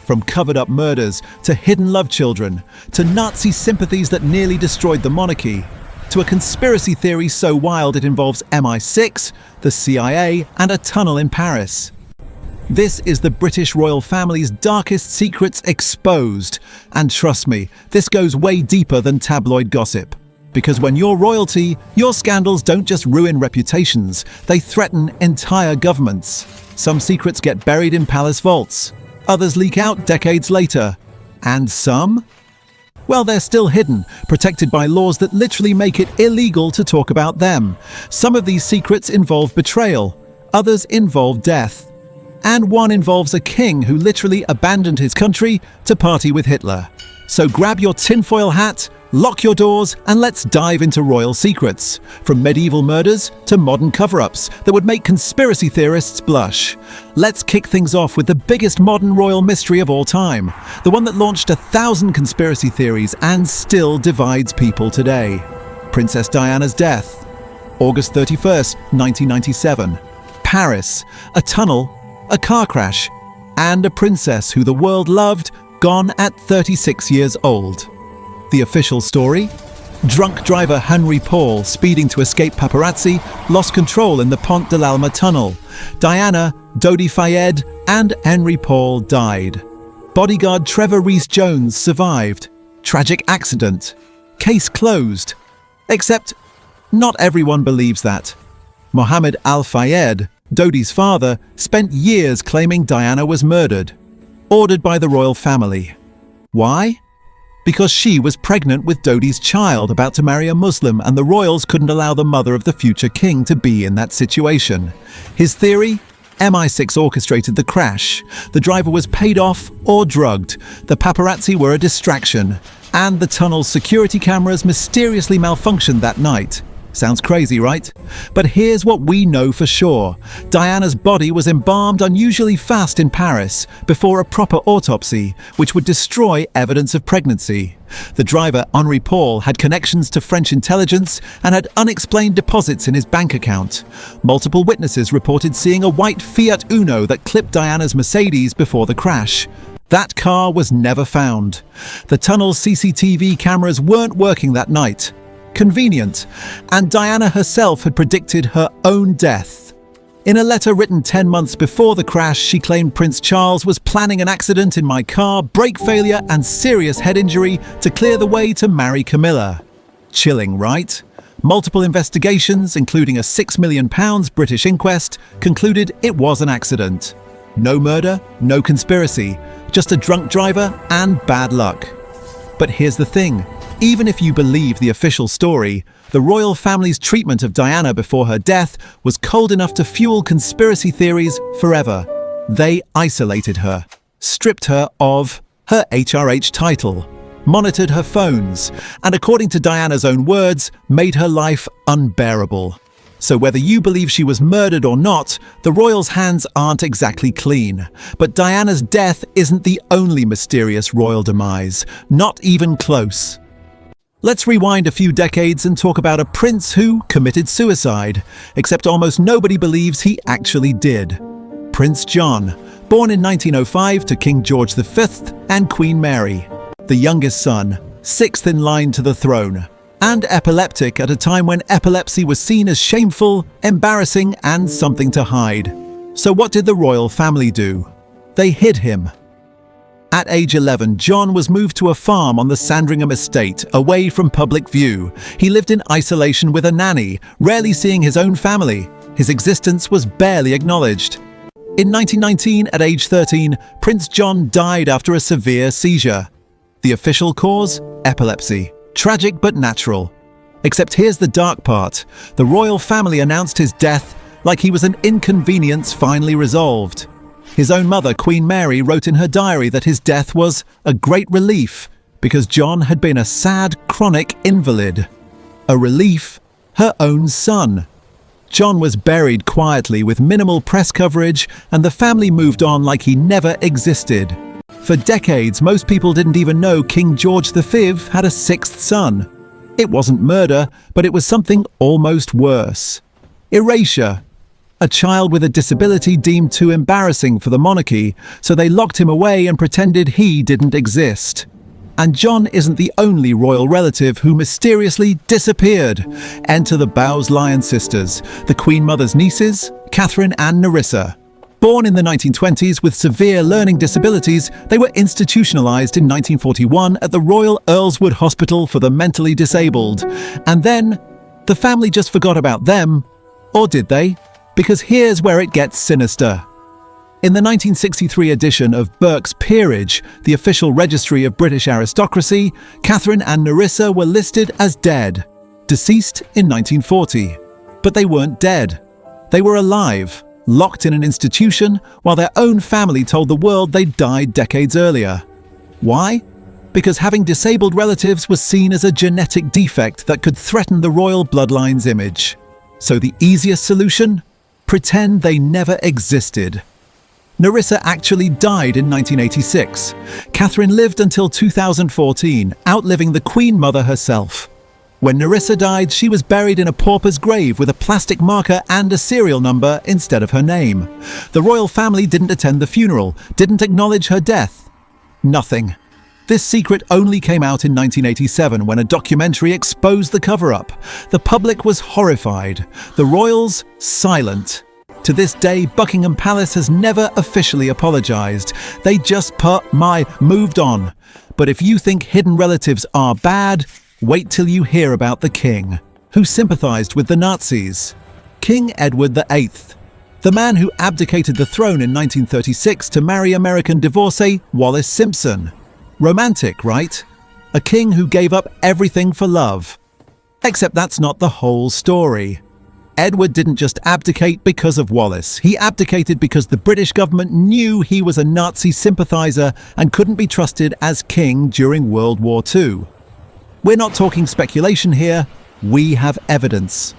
From covered-up murders, to hidden love children, to Nazi sympathies that nearly destroyed the monarchy, to a conspiracy theory so wild it involves MI6, the CIA, and a tunnel in Paris. This is the British royal family's darkest secrets exposed. And trust me, this goes way deeper than tabloid gossip. Because when you're royalty, your scandals don't just ruin reputations, they threaten entire governments. Some secrets get buried in palace vaults. Others leak out decades later. And some? Well, they're still hidden, protected by laws that literally make it illegal to talk about them. Some of these secrets involve betrayal, others involve death. And one involves a king who literally abandoned his country to party with Hitler. So grab your tinfoil hat, lock your doors, and let's dive into royal secrets. From medieval murders to modern cover-ups that would make conspiracy theorists blush. Let's kick things off with the biggest modern royal mystery of all time. The one that launched 1,000 conspiracy theories and still divides people today. Princess Diana's death. August 31st, 1997. Paris. A tunnel, a car crash, and a princess who the world loved, gone at 36 years old. The official story? Drunk driver Henry Paul, speeding to escape paparazzi, lost control in the Pont de l'Alma tunnel. Diana, Dodi Fayed, and Henry Paul died. Bodyguard Trevor Rees-Jones survived. Tragic accident. Case closed. Except, not everyone believes that. Mohammed Al-Fayed, Dodi's father, spent years claiming Diana was murdered. Ordered by the royal family. Why? Because she was pregnant with Dodi's child, about to marry a Muslim, and the royals couldn't allow the mother of the future king to be in that situation. His theory? MI6 orchestrated the crash. The driver was paid off or drugged. The paparazzi were a distraction. And the tunnel's security cameras mysteriously malfunctioned that night. Sounds crazy, right? But here's what we know for sure. Diana's body was embalmed unusually fast in Paris before a proper autopsy, which would destroy evidence of pregnancy. The driver, Henri Paul, had connections to French intelligence and had unexplained deposits in his bank account. Multiple witnesses reported seeing a white Fiat Uno that clipped Diana's Mercedes before the crash. That car was never found. The tunnel's CCTV cameras weren't working that night. Convenient. And Diana herself had predicted her own death. In a letter written 10 months before the crash, she claimed Prince Charles was planning an accident in my car, brake failure, and serious head injury to clear the way to marry Camilla. Chilling, right? Multiple investigations, including a £6 million British inquest, concluded it was an accident. No murder, no conspiracy, just a drunk driver and bad luck. But here's the thing. Even if you believe the official story, the royal family's treatment of Diana before her death was cold enough to fuel conspiracy theories forever. They isolated her, stripped her of her HRH title, monitored her phones, and according to Diana's own words, made her life unbearable. So whether you believe she was murdered or not, the royals' hands aren't exactly clean. But Diana's death isn't the only mysterious royal demise, not even close. Let's rewind a few decades and talk about a prince who committed suicide, except almost nobody believes he actually did. Prince John, born in 1905 to King George V and Queen Mary, the youngest son, sixth in line to the throne, and epileptic at a time when epilepsy was seen as shameful, embarrassing, and something to hide. So what did the royal family do? They hid him. At age 11, John was moved to a farm on the Sandringham estate, away from public view. He lived in isolation with a nanny, rarely seeing his own family. His existence was barely acknowledged. In 1919, at age 13, Prince John died after a severe seizure. The official cause? Epilepsy. Tragic but natural. Except here's the dark part. The royal family announced his death like he was an inconvenience finally resolved. His own mother, Queen Mary, wrote in her diary that his death was a great relief because John had been a sad, chronic invalid. A relief, her own son. John was buried quietly with minimal press coverage, and the family moved on like he never existed. For decades, most people didn't even know King George V had a sixth son. It wasn't murder, but it was something almost worse. Erasure. a child with a disability deemed too embarrassing for the monarchy, so they locked him away and pretended he didn't exist. And John isn't the only royal relative who mysteriously disappeared. Enter the Bowes-Lyon sisters, the Queen Mother's nieces, Catherine and Nerissa. Born in the 1920s with severe learning disabilities, they were institutionalized in 1941 at the Royal Earlswood Hospital for the Mentally Disabled. And then, the family just forgot about them. Or did they? Because here's where it gets sinister. In the 1963 edition of Burke's Peerage, the official registry of British aristocracy, Catherine and Nerissa were listed as dead, deceased in 1940. But they weren't dead. They were alive, locked in an institution, while their own family told the world they'd died decades earlier. Why? Because having disabled relatives was seen as a genetic defect that could threaten the royal bloodline's image. So the easiest solution? Pretend they never existed. Nerissa actually died in 1986. Catherine lived until 2014, outliving the Queen Mother herself. When Nerissa died, she was buried in a pauper's grave with a plastic marker and a serial number instead of her name. The royal family didn't attend the funeral, didn't acknowledge her death. Nothing. This secret only came out in 1987 when a documentary exposed the cover-up. The public was horrified. The royals, silent. To this day, Buckingham Palace has never officially apologized. They just moved on. But if you think hidden relatives are bad, wait till you hear about the king, who sympathized with the Nazis. King Edward VIII, the man who abdicated the throne in 1936 to marry American divorcee Wallis Simpson. Romantic, right? A king who gave up everything for love. Except that's not the whole story. Edward didn't just abdicate because of Wallis. He abdicated because the British government knew he was a Nazi sympathizer and couldn't be trusted as king during World War II. We're not talking speculation here, we have evidence.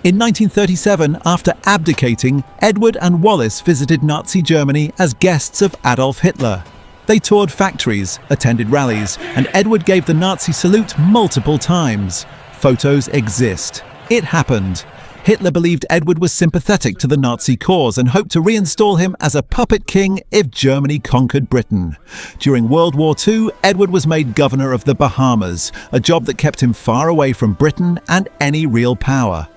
In 1937, after abdicating, Edward and Wallis visited Nazi Germany as guests of Adolf Hitler. They toured factories, attended rallies, and Edward gave the Nazi salute multiple times. Photos exist. It happened. Hitler believed Edward was sympathetic to the Nazi cause and hoped to reinstall him as a puppet king if Germany conquered Britain. During World War II, Edward was made governor of the Bahamas, a job that kept him far away from Britain and any real power.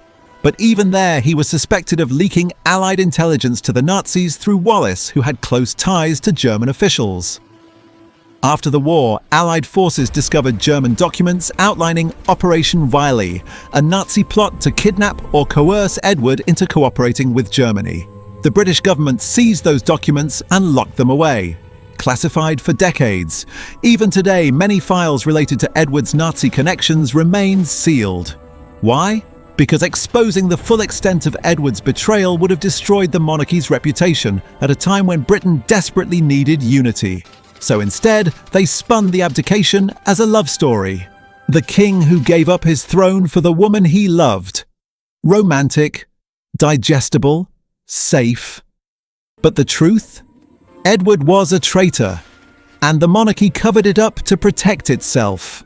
But even there, he was suspected of leaking Allied intelligence to the Nazis through Wallis, who had close ties to German officials. After the war, Allied forces discovered German documents outlining Operation VIII, a Nazi plot to kidnap or coerce Edward into cooperating with Germany. The British government seized those documents and locked them away. Classified for decades. Even today, many files related to Edward's Nazi connections remain sealed. Why? Because exposing the full extent of Edward's betrayal would have destroyed the monarchy's reputation at a time when Britain desperately needed unity. So instead, they spun the abdication as a love story. The king who gave up his throne for the woman he loved. Romantic, digestible, safe. But the truth? Edward was a traitor, and the monarchy covered it up to protect itself.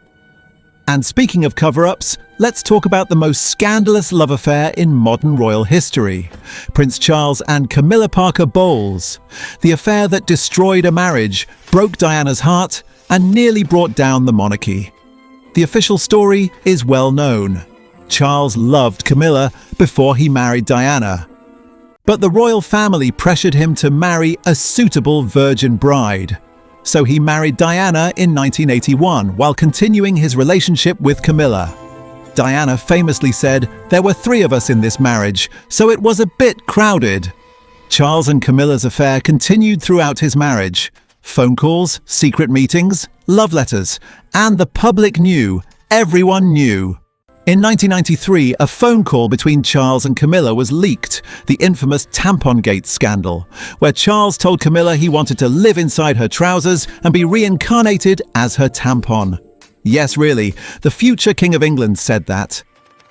And speaking of cover-ups, let's talk about the most scandalous love affair in modern royal history. Prince Charles and Camilla Parker Bowles. The affair that destroyed a marriage, broke Diana's heart, and nearly brought down the monarchy. The official story is well known. Charles loved Camilla before he married Diana. But the royal family pressured him to marry a suitable virgin bride. So he married Diana in 1981 while continuing his relationship with Camilla. Diana famously said, "There were 3 of us in this marriage, so it was a bit crowded." Charles and Camilla's affair continued throughout his marriage. Phone calls, secret meetings, love letters, and the public knew, everyone knew. In 1993, a phone call between Charles and Camilla was leaked, the infamous Tampongate scandal, where Charles told Camilla he wanted to live inside her trousers and be reincarnated as her tampon. Yes, really, the future King of England said that.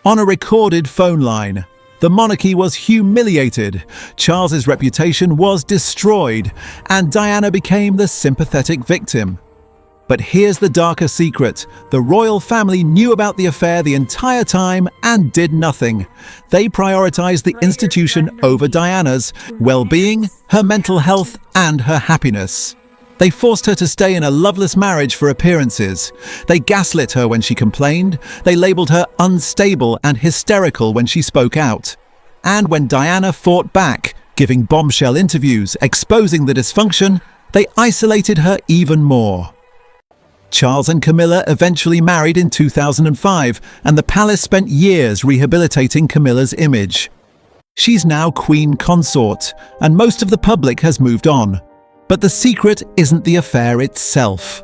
On a recorded phone line. The monarchy was humiliated, Charles's reputation was destroyed, and Diana became the sympathetic victim. But here's the darker secret. The royal family knew about the affair the entire time and did nothing. They prioritized the institution over Diana's well-being, her mental health, and her happiness. They forced her to stay in a loveless marriage for appearances. They gaslit her when she complained. They labeled her unstable and hysterical when she spoke out. And when Diana fought back, giving bombshell interviews, exposing the dysfunction, they isolated her even more. Charles and Camilla eventually married in 2005, and the palace spent years rehabilitating Camilla's image. She's now queen consort, and most of the public has moved on. But the secret isn't the affair itself.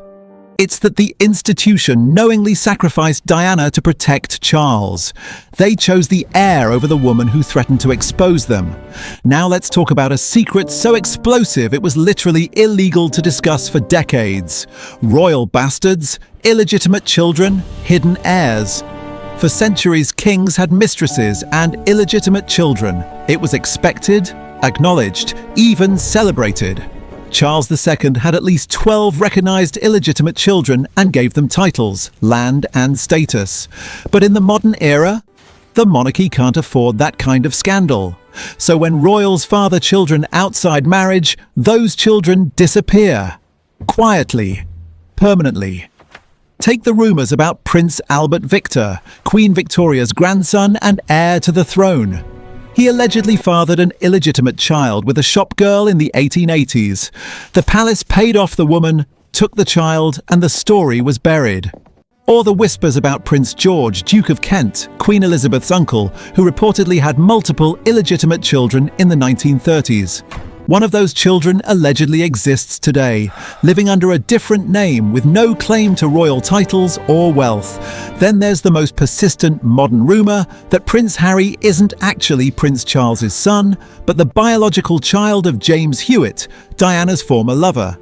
It's that the institution knowingly sacrificed Diana to protect Charles. They chose the heir over the woman who threatened to expose them. Now let's talk about a secret so explosive it was literally illegal to discuss for decades. Royal bastards, illegitimate children, hidden heirs. For centuries, kings had mistresses and illegitimate children. It was expected, acknowledged, even celebrated. Charles II had at least 12 recognized illegitimate children and gave them titles, land and status. But in the modern era, the monarchy can't afford that kind of scandal. So when royals father children outside marriage, those children disappear. Quietly. Permanently. Take the rumors about Prince Albert Victor, Queen Victoria's grandson and heir to the throne. He allegedly fathered an illegitimate child with a shop girl in the 1880s. The palace paid off the woman, took the child, and the story was buried. Or the whispers about Prince George, Duke of Kent, Queen Elizabeth's uncle, who reportedly had multiple illegitimate children in the 1930s. One of those children allegedly exists today, living under a different name with no claim to royal titles or wealth. Then there's the most persistent modern rumor that Prince Harry isn't actually Prince Charles's son, but the biological child of James Hewitt, Diana's former lover.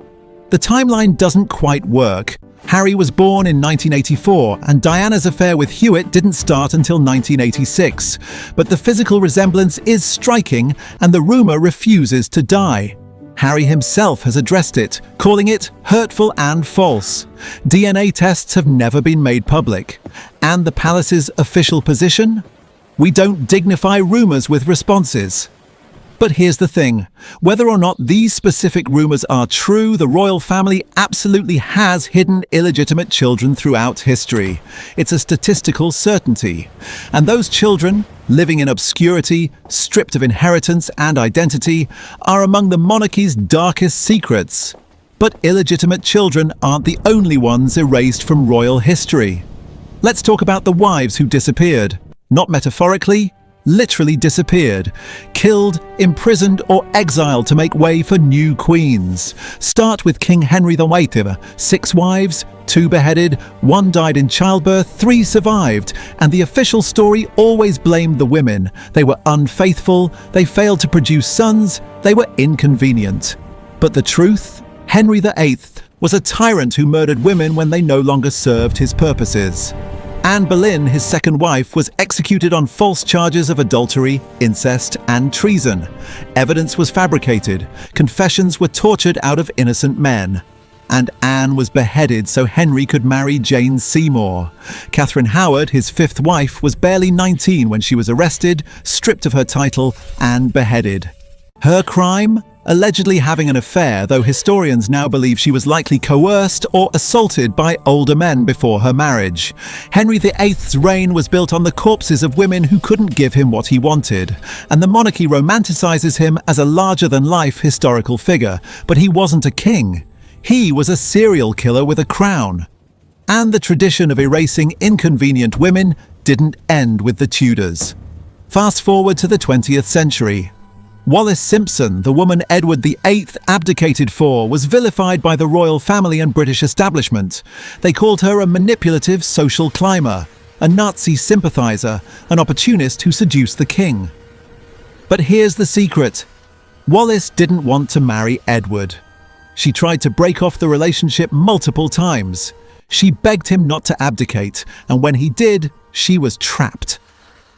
The timeline doesn't quite work. Harry was born in 1984, and Diana's affair with Hewitt didn't start until 1986. But the physical resemblance is striking, and the rumor refuses to die. Harry himself has addressed it, calling it hurtful and false. DNA tests have never been made public. And the palace's official position? We don't dignify rumors with responses. But here's the thing. Whether or not these specific rumors are true, the royal family absolutely has hidden illegitimate children throughout history. It's a statistical certainty. And those children, living in obscurity, stripped of inheritance and identity, are among the monarchy's darkest secrets. But illegitimate children aren't the only ones erased from royal history. Let's talk about the wives who disappeared. Not metaphorically, literally disappeared, killed, imprisoned or exiled to make way for new queens. Start with King Henry VIII, 6 wives, 2 beheaded, 1 died in childbirth, 3 survived, and the official story always blamed the women. They were unfaithful, they failed to produce sons, they were inconvenient. But the truth? Henry VIII was a tyrant who murdered women when they no longer served his purposes. Anne Boleyn, his second wife, was executed on false charges of adultery, incest, and treason. Evidence was fabricated. Confessions were tortured out of innocent men. And Anne was beheaded so Henry could marry Jane Seymour. Catherine Howard, his 5th wife, was barely 19 when she was arrested, stripped of her title, and beheaded. Her crime? Allegedly having an affair, though historians now believe she was likely coerced or assaulted by older men before her marriage. Henry VIII's reign was built on the corpses of women who couldn't give him what he wanted, and the monarchy romanticizes him as a larger-than-life historical figure, but he wasn't a king. He was a serial killer with a crown. And the tradition of erasing inconvenient women didn't end with the Tudors. Fast forward to the 20th century. Wallis Simpson, the woman Edward VIII abdicated for, was vilified by the royal family and British establishment. They called her a manipulative social climber, a Nazi sympathizer, an opportunist who seduced the king. But here's the secret. Wallis didn't want to marry Edward. She tried to break off the relationship multiple times. She begged him not to abdicate, and when he did, she was trapped.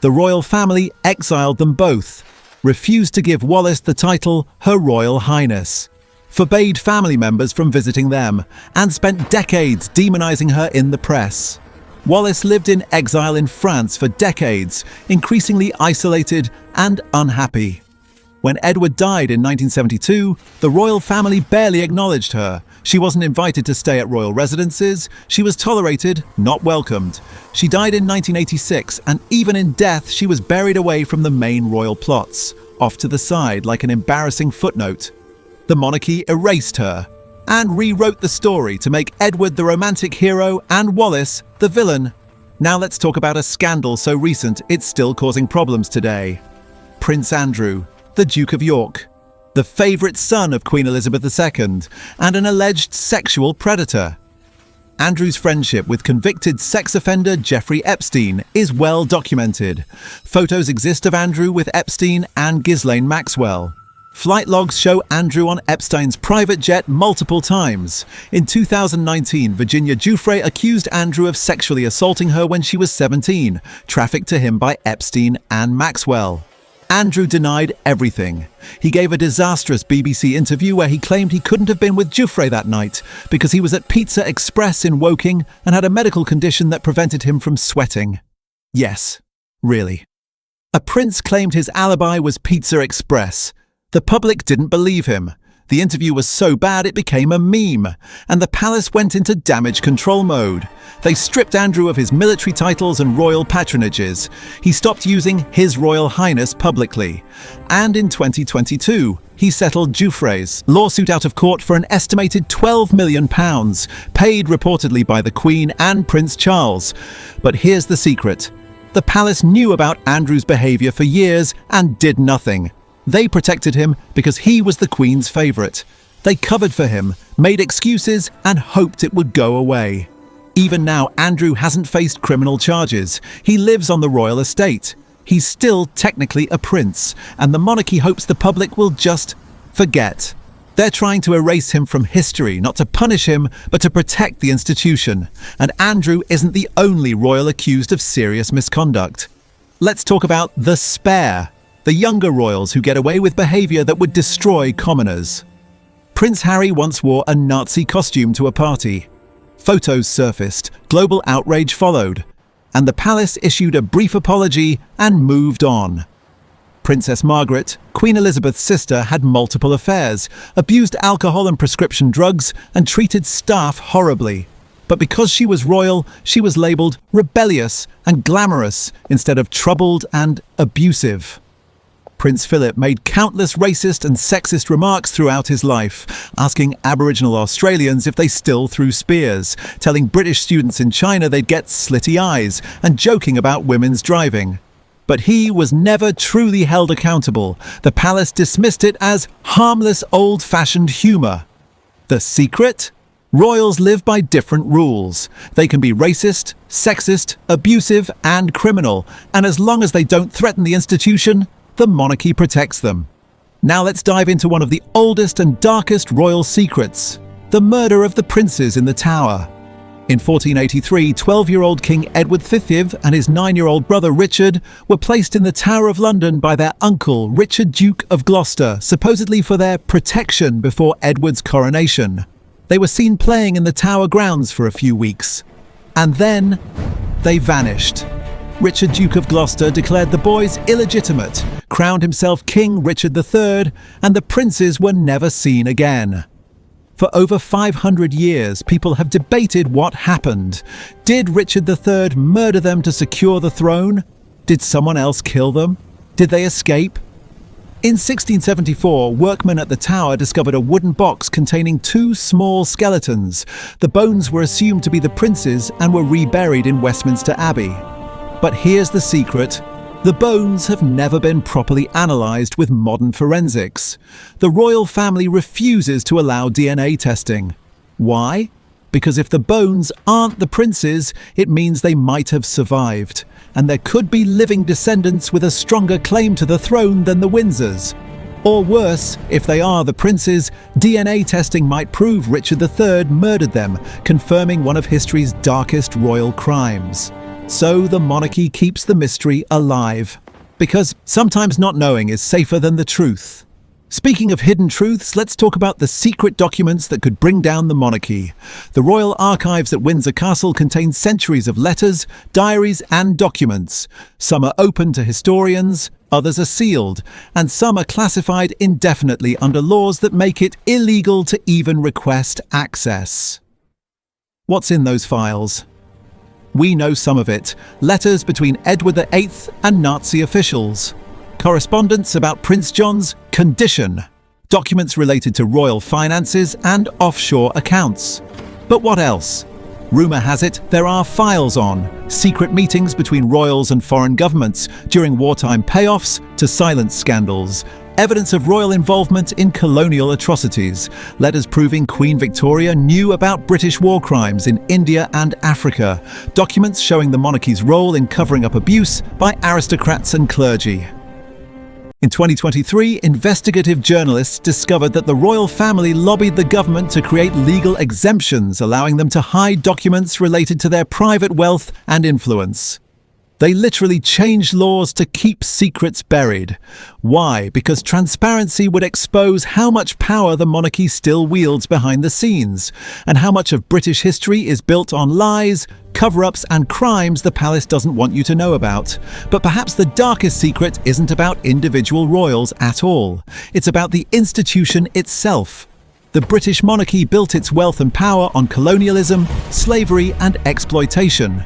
The royal family exiled them both, refused to give Wallis the title Her Royal Highness. forbade family members from visiting them, and spent decades demonizing her in the press. Wallis lived in exile in France for decades, increasingly isolated and unhappy. When Edward died in 1972, the royal family barely acknowledged her. She wasn't invited to stay at royal residences. She was tolerated, not welcomed. She died in 1986, and even in death, she was buried away from the main royal plots, off to the side like an embarrassing footnote. The monarchy erased her and rewrote the story to make Edward the romantic hero and Wallis the villain. Now let's talk about a scandal so recent it's still causing problems today. Prince Andrew, the Duke of York, the favourite son of Queen Elizabeth II, and an alleged sexual predator. Andrew's friendship with convicted sex offender Jeffrey Epstein is well documented. Photos exist of Andrew with Epstein and Ghislaine Maxwell. Flight logs show Andrew on Epstein's private jet multiple times. In 2019, Virginia Giuffre accused Andrew of sexually assaulting her when she was 17, trafficked to him by Epstein and Maxwell. Andrew denied everything. He gave a disastrous BBC interview where he claimed he couldn't have been with Giuffre that night because he was at Pizza Express in Woking and had a medical condition that prevented him from sweating. Yes, really. A prince claimed his alibi was Pizza Express. The public didn't believe him. The interview was so bad it became a meme, and the palace went into damage control mode. They stripped Andrew of his military titles and royal patronages. He stopped using His Royal Highness publicly. And in 2022, he settled Giuffre's lawsuit out of court for an estimated £12 million, paid reportedly by the Queen and Prince Charles. But here's the secret. The palace knew about Andrew's behaviour for years and did nothing. They protected him because he was the Queen's favourite. They covered for him, made excuses, and hoped it would go away. Even now, Andrew hasn't faced criminal charges. He lives on the royal estate. He's still technically a prince, and the monarchy hopes the public will just forget. They're trying to erase him from history, not to punish him, but to protect the institution. And Andrew isn't the only royal accused of serious misconduct. Let's talk about the spare. The younger royals who get away with behaviour that would destroy commoners. Prince Harry once wore a Nazi costume to a party. Photos surfaced, global outrage followed, and the palace issued a brief apology and moved on. Princess Margaret, Queen Elizabeth's sister, had multiple affairs, abused alcohol and prescription drugs, and treated staff horribly. But because she was royal, she was labelled rebellious and glamorous instead of troubled and abusive. Prince Philip made countless racist and sexist remarks throughout his life, asking Aboriginal Australians if they still threw spears, telling British students in China they'd get slitty eyes, and joking about women's driving. But he was never truly held accountable. The palace dismissed it as harmless old-fashioned humour. The secret? Royals live by different rules. They can be racist, sexist, abusive, and criminal, and as long as they don't threaten the institution, the monarchy protects them. Now let's dive into one of the oldest and darkest royal secrets, the murder of the princes in the Tower. In 1483, 12-year-old King Edward VIII and his 9-year-old brother Richard were placed in the Tower of London by their uncle, Richard, Duke of Gloucester, supposedly for their protection before Edward's coronation. They were seen playing in the Tower grounds for a few weeks. And then they vanished. Richard, Duke of Gloucester, declared the boys illegitimate, crowned himself King Richard III, and the princes were never seen again. For over 500 years, people have debated what happened. Did Richard III murder them to secure the throne? Did someone else kill them? Did they escape? In 1674, workmen at the Tower discovered a wooden box containing 2 small skeletons. The bones were assumed to be the princes and were reburied in Westminster Abbey. But here's the secret. The bones have never been properly analysed with modern forensics. The royal family refuses to allow DNA testing. Why? Because if the bones aren't the princes, it means they might have survived, and there could be living descendants with a stronger claim to the throne than the Windsors. Or worse, if they are the princes, DNA testing might prove Richard III murdered them, confirming one of history's darkest royal crimes. So the monarchy keeps the mystery alive, because sometimes not knowing is safer than the truth. Speaking of hidden truths, let's talk about the secret documents that could bring down the monarchy. The Royal Archives at Windsor Castle contain centuries of letters, diaries, and documents. Some are open to historians, others are sealed, and some are classified indefinitely under laws that make it illegal to even request access. What's in those files? We know some of it. Letters between Edward VIII and Nazi officials. Correspondence about Prince John's condition. Documents related to royal finances and offshore accounts. But what else? Rumour has it there are files on secret meetings between royals and foreign governments during wartime payoffs to silence scandals, evidence of royal involvement in colonial atrocities, letters proving Queen Victoria knew about British war crimes in India and Africa, documents showing the monarchy's role in covering up abuse by aristocrats and clergy. In 2023, investigative journalists discovered that the royal family lobbied the government to create legal exemptions, allowing them to hide documents related to their private wealth and influence. They literally changed laws to keep secrets buried. Why? Because transparency would expose how much power the monarchy still wields behind the scenes, and how much of British history is built on lies, cover-ups, and crimes the palace doesn't want you to know about. But perhaps the darkest secret isn't about individual royals at all. It's about the institution itself. The British monarchy built its wealth and power on colonialism, slavery, and exploitation.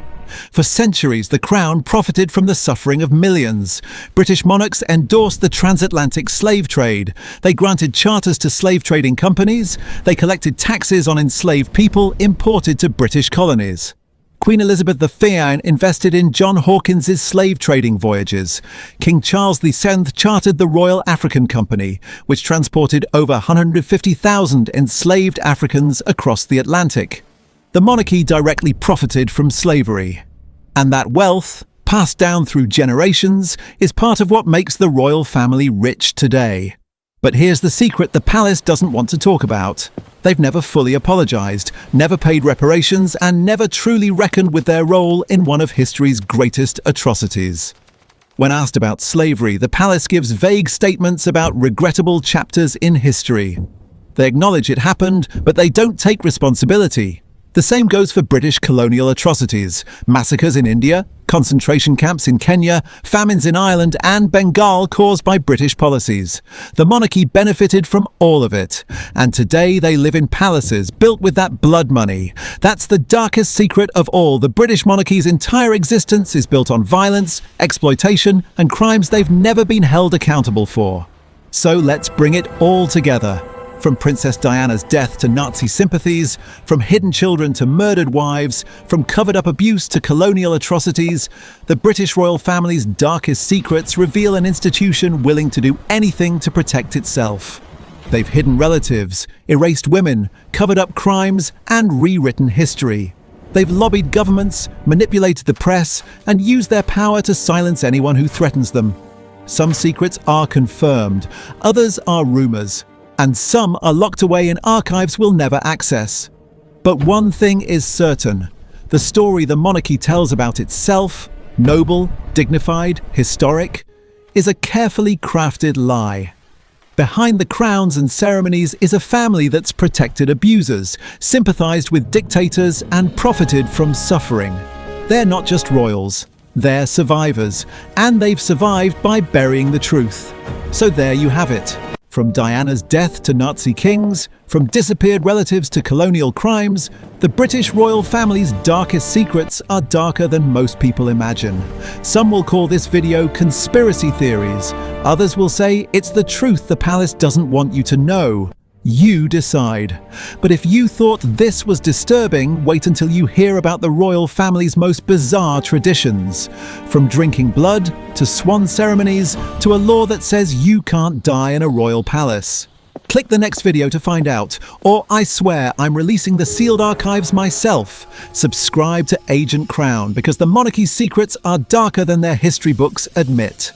For centuries, the Crown profited from the suffering of millions. British monarchs endorsed the transatlantic slave trade. They granted charters to slave trading companies. They collected taxes on enslaved people imported to British colonies. Queen Elizabeth VIII invested in John Hawkins's slave trading voyages. King Charles VII chartered the Royal African Company, which transported over 150,000 enslaved Africans across the Atlantic. The monarchy directly profited from slavery. And that wealth, passed down through generations, is part of what makes the royal family rich today. But here's the secret the palace doesn't want to talk about. They've never fully apologised, never paid reparations, and never truly reckoned with their role in one of history's greatest atrocities. When asked about slavery, the palace gives vague statements about regrettable chapters in history. They acknowledge it happened, but they don't take responsibility. The same goes for British colonial atrocities, massacres in India, concentration camps in Kenya, famines in Ireland and Bengal caused by British policies. The monarchy benefited from all of it, and today they live in palaces built with that blood money. That's the darkest secret of all. The British monarchy's entire existence is built on violence, exploitation, and crimes they've never been held accountable for. So let's bring it all together. From Princess Diana's death to Nazi sympathies, from hidden children to murdered wives, from covered-up abuse to colonial atrocities, the British royal family's darkest secrets reveal an institution willing to do anything to protect itself. They've hidden relatives, erased women, covered up crimes, and rewritten history. They've lobbied governments, manipulated the press, and used their power to silence anyone who threatens them. Some secrets are confirmed, others are rumours, and some are locked away in archives we'll never access. But one thing is certain: the story the monarchy tells about itself, noble, dignified, historic, is a carefully crafted lie. Behind the crowns and ceremonies is a family that's protected abusers, sympathised with dictators, and profited from suffering. They're not just royals, they're survivors, and they've survived by burying the truth. So there you have it. From Diana's death to Nazi kings, from disappeared relatives to colonial crimes, the British royal family's darkest secrets are darker than most people imagine. Some will call this video conspiracy theories. Others will say it's the truth the palace doesn't want you to know. You decide. But if you thought this was disturbing, wait until you hear about the royal family's most bizarre traditions. From drinking blood, to swan ceremonies, to a law that says you can't die in a royal palace. Click the next video to find out, or I swear I'm releasing the sealed archives myself. Subscribe to Agent Crown, because the monarchy's secrets are darker than their history books admit.